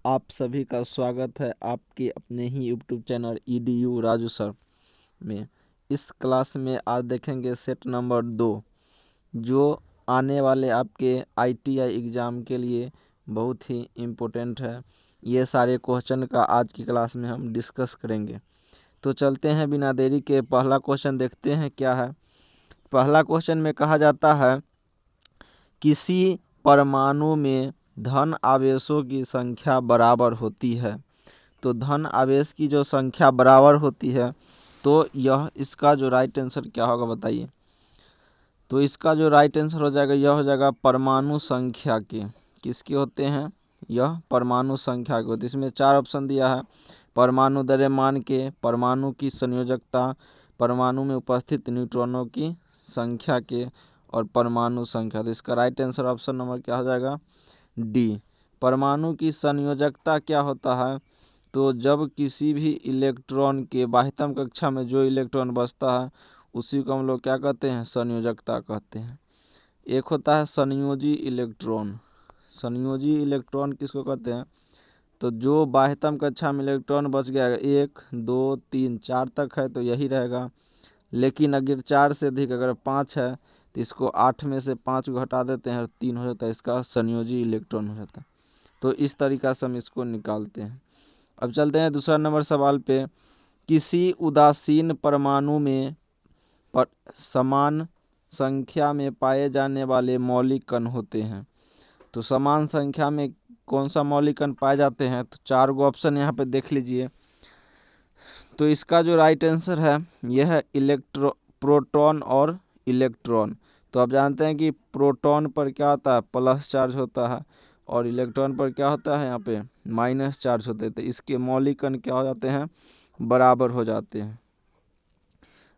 आप सभी का स्वागत है आपके अपने ही YouTube channel EDU Raju sir में। इस क्लास में आज देखेंगे सेट नंबर 2 जो आने वाले आपके ITI एग्ज़ाम के लिए बहुत ही इम्पोर्टेंट है। ये सारे क्वेश्चन का आज की क्लास में हम डिस्कस करेंगे। तो चलते हैं बिना देरी के, पहला क्वेश्चन देखते हैं क्या है। पहला क्वेश्चन में कहा जाता है किसी परमाणु में धन आवेशों की संख्या बराबर होती है। तो धन आवेश की जो संख्या बराबर होती है तो यह इसका जो राइट आंसर क्या होगा बताइए। तो इसका जो राइट आंसर हो जाएगा यह हो जाएगा परमाणु संख्या के। किसके होते हैं? यह परमाणु संख्या के होते हैं। इसमें 4 ऑप्शन दिया है: परमाणु द्रव्यमान के, परमाणु की संयोजकता, परमाणु में उपस्थित न्यूट्रॉनों की संख्या के और परमाणु संख्या। तो इसका राइट आंसर ऑप्शन नंबर क्या हो जाएगा? डी। परमाणु की संयोजकता क्या होता है? तो जब किसी भी इलेक्ट्रॉन के बाह्यतम कक्षा में जो इलेक्ट्रॉन बचता है उसी को हम लोग क्या कहते हैं? संयोजकता कहते हैं। एक होता है संयोजी इलेक्ट्रॉन। संयोजी इलेक्ट्रॉन किसको कहते हैं? तो जो बाह्यतम कक्षा में इलेक्ट्रॉन बच गया, 1 2 3 4 तक है तो यही रहेगा। लेकिन अगर 4 से अधिक, अगर 5 है तो इसको 8 में से 5 को हटा देते हैं और 3 हो जाता है, इसका संयोजी इलेक्ट्रॉन हो जाता है। तो इस तरीका से हम इसको निकालते हैं। अब चलते हैं दूसरा नंबर सवाल पे। किसी उदासीन परमाणु में समान संख्या में पाए जाने वाले मौलिक कण होते हैं। तो समान संख्या में कौन सा मौलिक कण पाए जाते हैं? तो 4 गो ऑप्शन यहाँ पे देख लीजिए। तो इसका जो राइट आंसर है यह है प्रोटॉन और इलेक्ट्रॉन। तो आप जानते हैं कि प्रोटॉन पर क्या होता है? प्लस चार्ज होता है और इलेक्ट्रॉन पर क्या होता है? यहाँ पे माइनस चार्ज होते हैं। तो इसके मौलिक कण क्या हो जाते हैं? बराबर हो जाते हैं।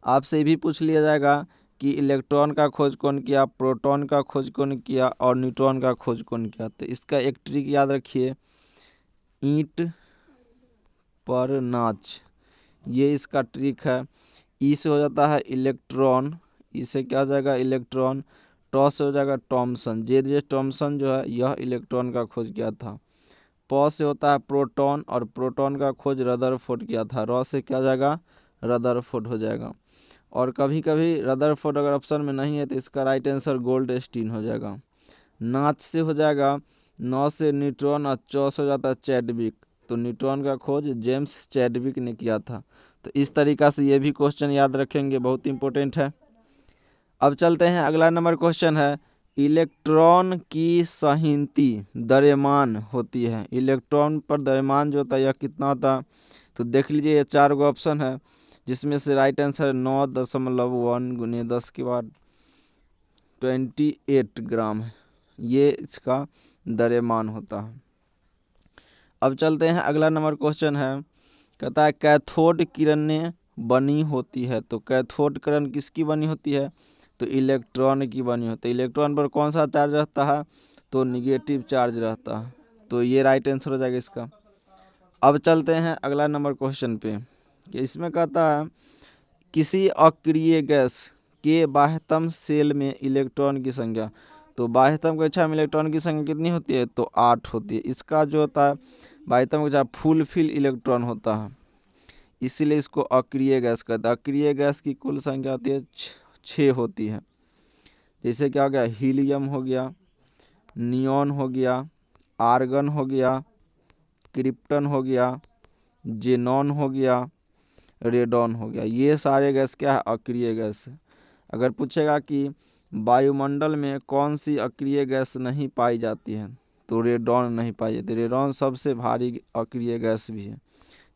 आपसे ये भी पूछ लिया जाएगा कि इलेक्ट्रॉन का खोज कौन किया, प्रोटॉन का खोज कौन किया और न्यूट्रॉन का खोज कौन किया। तो इसका एक ट्रिक याद रखिए, ईंट पर नाच, ये इसका ट्रिक है। ई से हो जाता है इलेक्ट्रॉन, ई से क्या हो जाएगा? इलेक्ट्रॉन। टॉ से हो जाएगा थॉमसन। जे थॉमसन जो है यह इलेक्ट्रॉन का खोज किया था। पॉ से होता है प्रोटॉन और प्रोटॉन का खोज रदरफोर्ड किया था। रॉ से क्या हो जाएगा? रदरफोर्ड हो जाएगा। और कभी कभी रदरफोर्ड अगर ऑप्शन में नहीं है तो इसका राइट आंसर गोल्डस्टीन हो जाएगा। नाच से हो जाएगा नौ से न्यूट्रॉन और चौ से हो जाता है चैडविक। तो न्यूट्रॉन का खोज जेम्स चैडविक ने किया था। तो इस तरीका से ये भी क्वेश्चन याद रखेंगे, बहुत इंपॉर्टेंट है। अब चलते हैं, अगला नंबर क्वेश्चन है इलेक्ट्रॉन की संहति द्रव्यमान होती है। इलेक्ट्रॉन पर द्रव्यमान जो होता है यह कितना होता है? तो देख लीजिए, ये 4 गो ऑप्शन है जिसमें से राइट आंसर 9.1 गुने 10 के बाद 28 ग्राम है। ये इसका द्रव्यमान होता है। अब चलते हैं, अगला नंबर क्वेश्चन है, कहता है कैथोड किरणें बनी होती है। तो कैथोड किरण किसकी बनी होती है? तो इलेक्ट्रॉन की बनी होती है। इलेक्ट्रॉन पर कौन सा चार्ज रहता है? तो निगेटिव चार्ज रहता है। तो ये राइट आंसर हो जाएगा इसका। अब चलते हैं अगला नंबर क्वेश्चन पे कि इसमें कहता है किसी अक्रिय गैस के बाह्यतम सेल में इलेक्ट्रॉन की संख्या। तो बाह्यतम कक्षा में इलेक्ट्रॉन की संख्या कितनी होती है? तो 8 होती है। इसका जो होता है बाह्यतम कक्षा फुल फिल इलेक्ट्रॉन होता है, इसीलिए इसको अक्रिय गैस कहते हैं। अक्रिय गैस की कुल संख्या होती है 6 होती है। जैसे क्या हो गया? हीलियम हो गया, नियॉन हो गया, आर्गन हो गया, क्रिप्टन हो गया, जेनॉन हो गया, रेडॉन हो गया। ये सारे गैस क्या है? अक्रिय गैस है। अगर पूछेगा कि वायुमंडल में कौन सी अक्रिय गैस नहीं पाई जाती है तो रेडॉन नहीं पाई जाती। रेडॉन सबसे भारी अक्रिय गैस भी है।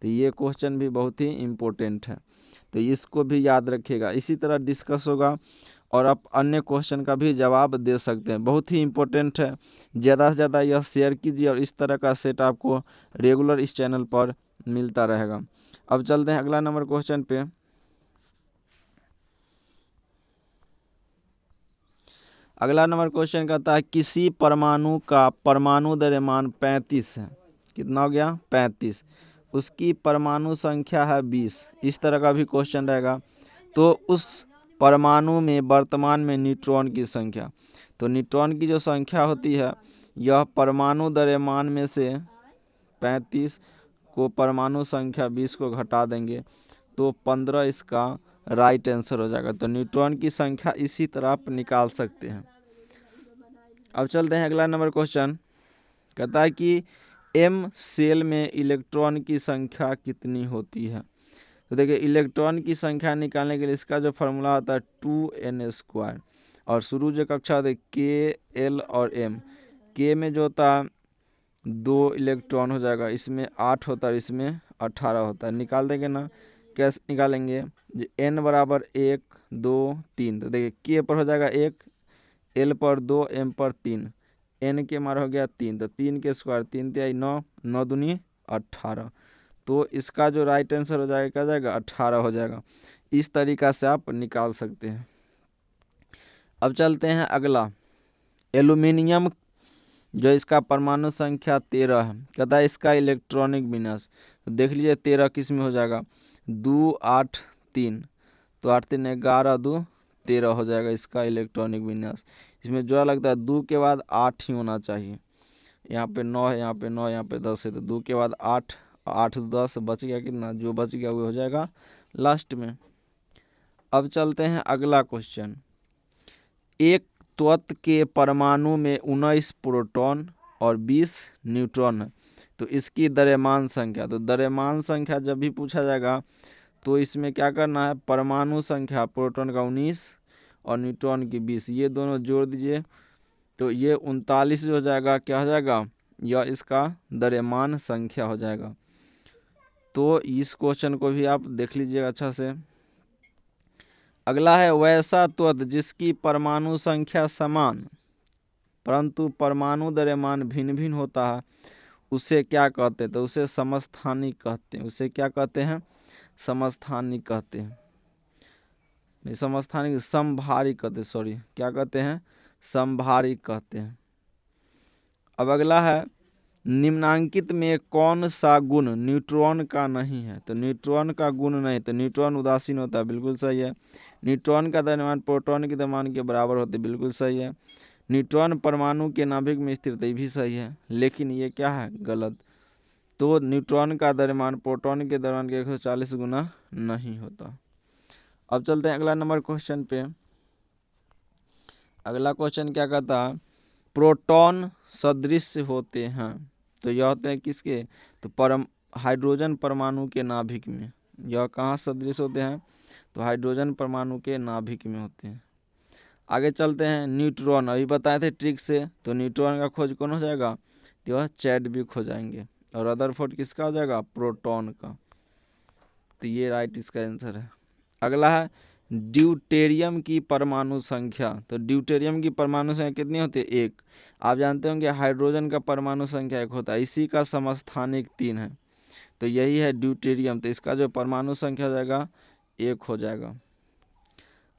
तो ये क्वेश्चन भी बहुत ही इम्पोर्टेंट है, तो इसको भी याद रखिएगा। इसी तरह डिस्कस होगा और आप अन्य क्वेश्चन का भी जवाब दे सकते हैं, बहुत ही इम्पोर्टेंट है। ज़्यादा से ज़्यादा यह शेयर कीजिए और इस तरह का सेट आपको रेगुलर इस चैनल पर मिलता रहेगा। अब चलते हैं अगला नंबर क्वेश्चन पे। अगला नंबर क्वेश्चन कहता है किसी परमाणु का परमाणु द्रव्यमान 35 है। कितना हो गया? 35। उसकी परमाणु संख्या है 20। इस तरह का भी क्वेश्चन रहेगा। तो उस परमाणु में वर्तमान में न्यूट्रॉन की संख्या। तो न्यूट्रॉन की जो संख्या होती है यह परमाणु द्रव्यमान में से 35 को परमाणु संख्या 20 को घटा देंगे तो 15 इसका राइट आंसर हो जाएगा। तो न्यूट्रॉन की संख्या इसी तरह आप निकाल सकते हैं। अब चलते हैं अगला नंबर क्वेश्चन। कहता है कि m सेल में इलेक्ट्रॉन की संख्या कितनी होती है। तो देखिए इलेक्ट्रॉन की संख्या निकालने के लिए इसका जो फॉर्मूला होता है 2n² और शुरू जो कक्षा होती है k, l और m। k में जो होता है 2 इलेक्ट्रॉन हो जाएगा, इसमें 8 होता है, इसमें 18 होता है। निकाल देंगे ना, कैसे निकालेंगे? n बराबर 1 2 3। तो देखिए k पर हो जाएगा 1, l पर 2, m पर 3, n के मार हो गया 3। तो 3 के स्क्वायर 3 तिहाई 9, 9 दूनी 18। तो इसका जो राइट आंसर हो जाएगा क्या जाएगा? 18 हो जाएगा। इस तरीका से आप निकाल सकते हैं। अब चलते हैं अगला। एल्यूमिनियम जो इसका परमाणु संख्या 13 है, कहता है इसका इलेक्ट्रॉनिक विन्यास। तो देख लीजिए 13 किस में हो जाएगा? 2 8 3। तो 8 3 11 2 13 हो जाएगा इसका इलेक्ट्रॉनिक विन्यास। इसमें जो लगता है 2 के बाद 8 ही होना चाहिए। यहाँ पे 9 है, यहाँ पे 9, यहाँ पे 10 है, तो 2 के बाद 8, 8 10 बच गया कितना? जो बच गया वो हो जाएगा लास्ट में। अब चलते हैं अगला क्वेश्चन। एक तत्व के परमाणु में 19 प्रोटॉन और 20 न्यूट्रॉन है, तो इसकी द्रव्यमान संख्या। तो द्रव्यमान संख्या जब भी पूछा जाएगा तो इसमें क्या करना है? परमाणु संख्या प्रोटॉन का 19 और न्यूट्रॉन की 20, ये दोनों जोड़ दीजिए तो ये 39 हो जाएगा। क्या हो जाएगा? यह इसका द्रव्यमान संख्या हो जाएगा। तो इस क्वेश्चन को भी आप देख लीजिएगा अच्छा से। अगला है वैसा तत्व जिसकी परमाणु संख्या समान परंतु परमाणु द्रव्यमान भिन्न भिन्न होता है, उसे क्या कहते हैं? तो उसे समस्थानिक कहते हैं। उसे क्या कहते हैं? समस्थानिक कहते हैं। नहीं, समस्थानिक समभारिक कहते हैं, सॉरी, क्या कहते हैं? समभारिक कहते हैं। अब अगला है निम्नांकित में कौन सा गुण न्यूट्रॉन का नहीं है? तो न्यूट्रॉन का गुण नहीं, तो न्यूट्रॉन उदासीन होता है, बिल्कुल सही है। न्यूट्रॉन का द्रव्यमान प्रोटॉन के द्रव्यमान के बराबर होते, बिल्कुल सही है। न्यूट्रॉन परमाणु के नाभिक में स्थिर, ये भी सही है, लेकिन ये क्या है? गलत। तो न्यूट्रॉन का द्रव्यमान प्रोटॉन के द्रव्यमान के 140 गुना नहीं होता। अब चलते हैं अगला नंबर क्वेश्चन पे। अगला क्वेश्चन क्या कहता है? प्रोटॉन सदृश होते हैं, तो यह होते हैं किसके? तो हाइड्रोजन परमाणु के नाभिक में। यह कहाँ सदृश होते हैं? तो हाइड्रोजन परमाणु के नाभिक में होते हैं। आगे चलते हैं। न्यूट्रॉन अभी बताए थे ट्रिक से, तो न्यूट्रॉन का खोज कौन हो जाएगा? तो यह चैडविक हो जाएंगे। और रदरफोर्ड किसका हो जाएगा? प्रोटॉन का। तो ये राइट इसका आंसर है। अगला है ड्यूटेरियम की परमाणु संख्या। तो ड्यूटेरियम की परमाणु संख्या कितनी होती है? 1। आप जानते होंगे हाइड्रोजन का परमाणु संख्या 1 होता है, इसी का समस्थानिक 3 है, तो यही है ड्यूटेरियम। तो इसका जो परमाणु संख्या हो जाएगा 1 हो जाएगा।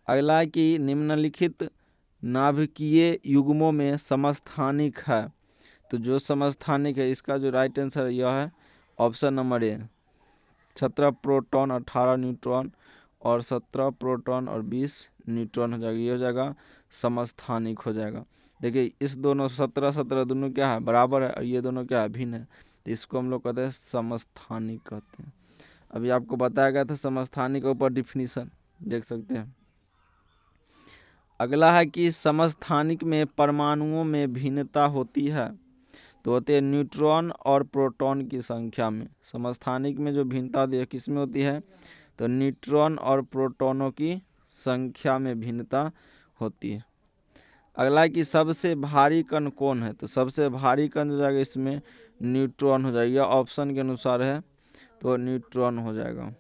अगला है कि निम्नलिखित नाभिकीय युग्मों में समस्थानिक है। तो जो समस्थानिक है इसका जो राइट आंसर यह है option number A. 17 proton 18 neutron और 17 प्रोटॉन और 20 न्यूट्रॉन हो जाएगा, ये हो जाएगा समस्थानिक हो जाएगा। देखिए इस दोनों 17 17 दोनों क्या है? बराबर है, और ये दोनों क्या है? भिन्न है, तो इसको हम लोग कहते हैं समस्थानिक कहते हैं। अभी आपको बताया गया था समस्थानिक के ऊपर डिफिनीशन, देख सकते हैं। अगला है कि समस्थानिक में परमाणुओं में भिन्नता होती है, तो होते हैं न्यूट्रॉन और प्रोटॉन की संख्या में। समस्थानिक में जो भिन्नता होती है किस में होती है? तो न्यूट्रॉन और प्रोटॉनों की संख्या में भिन्नता होती है। अगला है कि सबसे भारी कण कौन है? तो सबसे भारी कण हो जाएगा इसमें न्यूट्रॉन हो जाएगा, ऑप्शन के अनुसार है तो न्यूट्रॉन हो जाएगा।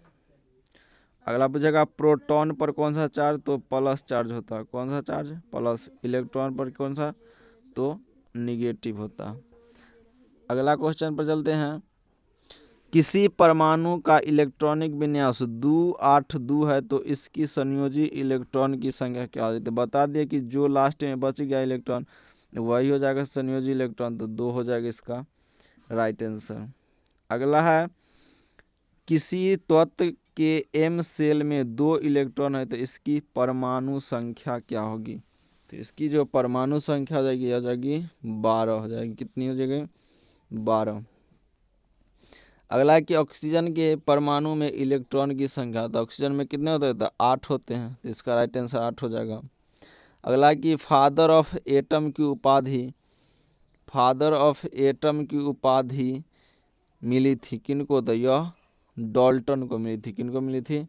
अगला पूछेगा प्रोटॉन पर कौन सा चार्ज? तो प्लस चार्ज होता है। कौन सा चार्ज? प्लस। इलेक्ट्रॉन पर कौन सा? तो निगेटिव होता है। अगला क्वेश्चन पर चलते हैं। किसी परमाणु का इलेक्ट्रॉनिक विन्यास 2 8 2 है, तो इसकी संयोजी इलेक्ट्रॉन की संख्या क्या होती है? तो बता दिए कि जो लास्ट में बच गया इलेक्ट्रॉन वही हो जाएगा संयोजी इलेक्ट्रॉन, तो 2 हो जाएगा इसका राइट आंसर। अगला है किसी तत्व के m सेल में 2 इलेक्ट्रॉन है, तो इसकी परमाणु संख्या क्या होगी? तो इसकी जो परमाणु संख्या हो जाएगी 12 हो जाएगी। कितनी हो जाएगी? 12। अगला है कि ऑक्सीजन के परमाणु में इलेक्ट्रॉन की संख्या, तो ऑक्सीजन में कितने होते हैं, तो 8 होते हैं, तो इसका राइट आंसर 8 हो जाएगा। अगला है कि फादर ऑफ एटम की उपाधि मिली थी किनको, तो यह डाल्टन को मिली थी। किनको मिली थी,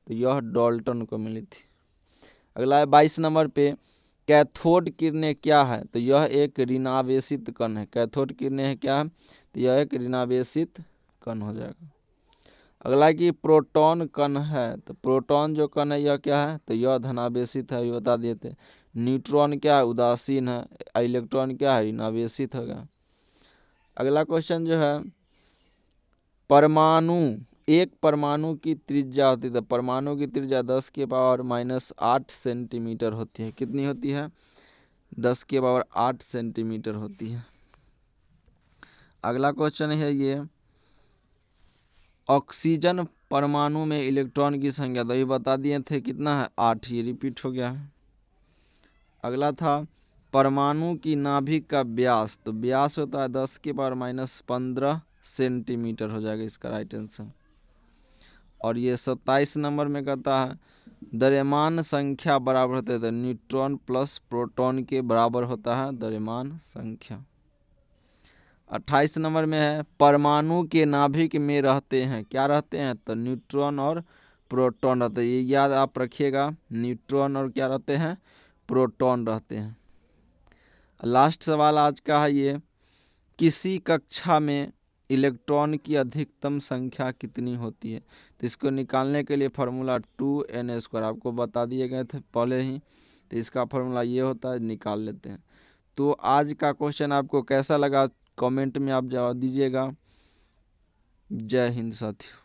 तो यह डाल्टन को मिली थी। अगला है 22 नंबर पे, कैथोड किरणें क्या है, तो यह एक ऋणावेशित कण है। कैथोड किरणें है क्या है, तो यह एक ऋणावेशित कण हो जाएगा। अगला है कि प्रोटॉन कण है, तो प्रोटॉन जो कण है यह क्या है, तो यह धनावेशित है, ये बता दिए थे। न्यूट्रॉन क्या है, उदासीन है। इलेक्ट्रॉन क्या है, ऋणावेशित होगा। अगला क्वेश्चन जो है, एक परमाणु की त्रिज्या होती है, तो परमाणु की त्रिज्या 10⁻⁻8 सेंटीमीटर होती है। कितनी होती है, 10⁻8 सेंटीमीटर होती है। अगला क्वेश्चन है ये, ऑक्सीजन परमाणु में इलेक्ट्रॉन की संख्या, तो ये बता दिए थे कितना है, 8, ये रिपीट हो गया है। अगला था परमाणु की नाभिक का व्यास, तो व्यास होता है 10⁻⁻15 सेंटीमीटर हो जाएगा इसका राइट आंसर। और ये 27 नंबर में कहता है द्रव्यमान संख्या बराबर होता है, तो न्यूट्रॉन प्लस प्रोटॉन के बराबर होता है द्रव्यमान संख्या। 28 नंबर में है परमाणु के नाभिक में रहते हैं, क्या रहते हैं, तो न्यूट्रॉन और प्रोटॉन रहते हैं। ये याद आप रखिएगा, न्यूट्रॉन और क्या रहते हैं, प्रोटॉन रहते हैं। लास्ट सवाल आज का है ये, किसी कक्षा में इलेक्ट्रॉन की अधिकतम संख्या कितनी होती है, तो इसको निकालने के लिए फार्मूला 2n² आपको बता दिए गए थे पहले ही, तो इसका फार्मूला ये होता है, निकाल लेते हैं। तो आज का क्वेश्चन आपको कैसा लगा कमेंट में आप जवाब दीजिएगा। जय हिंद साथियों।